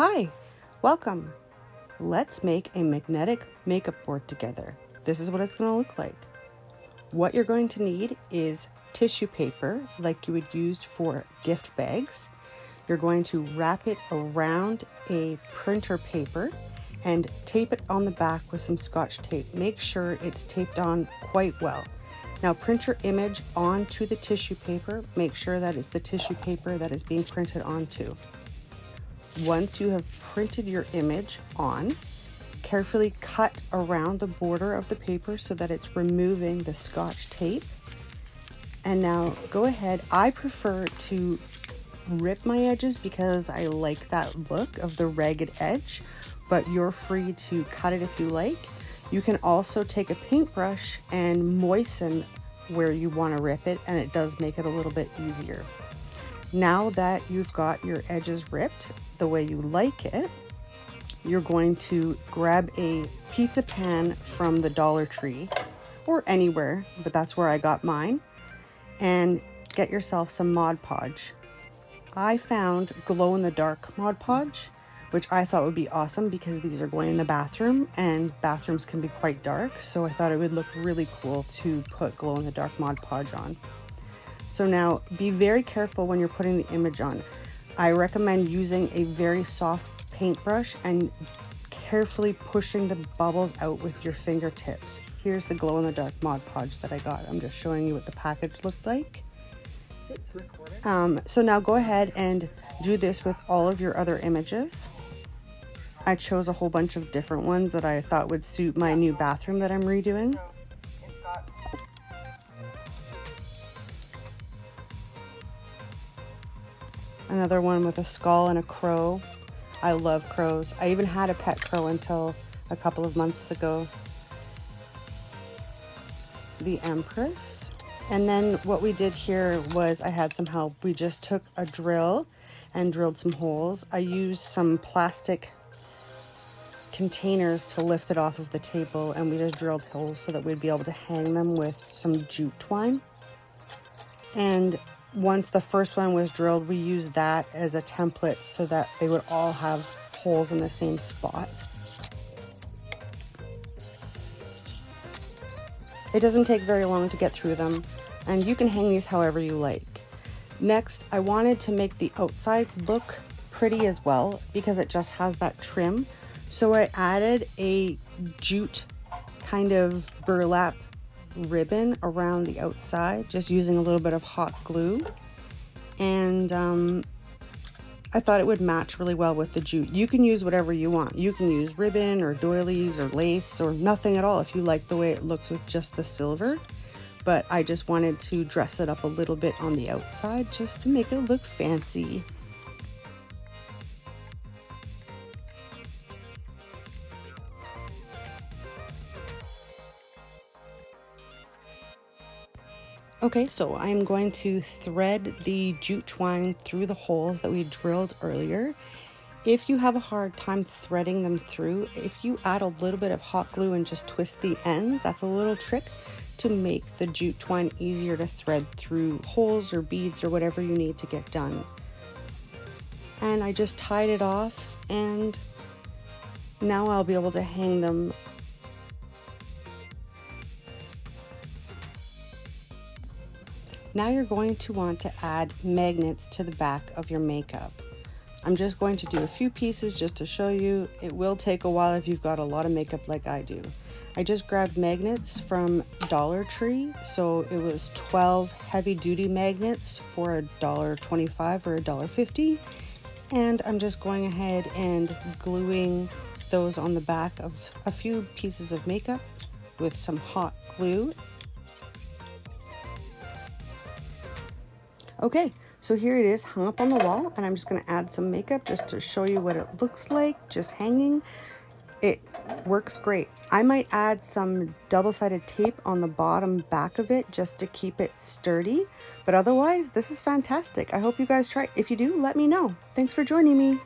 Hi, welcome. Let's make a magnetic makeup board together. This is what it's going to look like. What you're going to need is tissue paper like you would use for gift bags. You're going to wrap it around a printer paper and tape it on the back with some Scotch tape. Make sure it's taped on quite well. Now print your image onto the tissue paper. Make sure that it's the tissue paper that is being printed onto. Once you have printed your image on, carefully cut around the border of the paper so that it's removing the Scotch tape. And now go ahead. I prefer to rip my edges because I like that look of the ragged edge, but you're free to cut it if you like. You can also take a paintbrush and moisten where you want to rip it, and it does make it a little bit easier. Now that you've got your edges ripped the way you like it, you're going to grab a pizza pan from the Dollar Tree or anywhere, but that's where I got mine, and get yourself some Mod Podge. I found glow-in-the-dark Mod Podge, which I thought would be awesome because these are going in the bathroom and bathrooms can be quite dark, so I thought it would look really cool to put glow-in-the-dark Mod Podge on. So now be very careful when you're putting the image on. I recommend using a very soft paintbrush and carefully pushing the bubbles out with your fingertips. Here's the glow-in-the-dark Mod Podge that I got. I'm just showing you what the package looked like. It's recording. So now go ahead and do this with all of your other images. I chose a whole bunch of different ones that I thought would suit my new bathroom that I'm redoing. So it's got Another one with a skull and a crow. I love crows. I even had a pet crow until a couple of months ago. The Empress. And then what we did here was I had some help. We just took a drill and drilled some holes. I used some plastic containers to lift it off of the table, and we just drilled holes so that we'd be able to hang them with some jute twine. And once the first one was drilled, we used that as a template so that they would all have holes in the same spot. It doesn't take very long to get through them, and you can hang these however you like. Next, I wanted to make the outside look pretty as well because it just has that trim. So I added a jute kind of burlap ribbon around the outside, just using a little bit of hot glue, and I thought it would match really well with the jute. You can use whatever you want. You can use ribbon or doilies or lace or nothing at all if you like the way it looks with just the silver, but I just wanted to dress it up a little bit on the outside just to make it look fancy. Okay, so I'm going to thread the jute twine through the holes that we drilled earlier. If you have a hard time threading them through, if you add a little bit of hot glue and just twist the ends, that's a little trick to make the jute twine easier to thread through holes or beads or whatever you need to get done. And I just tied it off, and now I'll be able to hang them. Now you're going to want to add magnets to the back of your makeup. I'm just going to do a few pieces just to show you. It will take a while if you've got a lot of makeup like I do. I just grabbed magnets from Dollar Tree. So it was 12 heavy duty magnets for $1.25 or $1.50. And I'm just going ahead and gluing those on the back of a few pieces of makeup with some hot glue. Okay, so here it is hung up on the wall, and I'm just going to add some makeup just to show you what it looks like just hanging. It works great. I might add some double-sided tape on the bottom back of it just to keep it sturdy, but otherwise this is fantastic. I hope you guys try it. If you do, let me know. Thanks for joining me.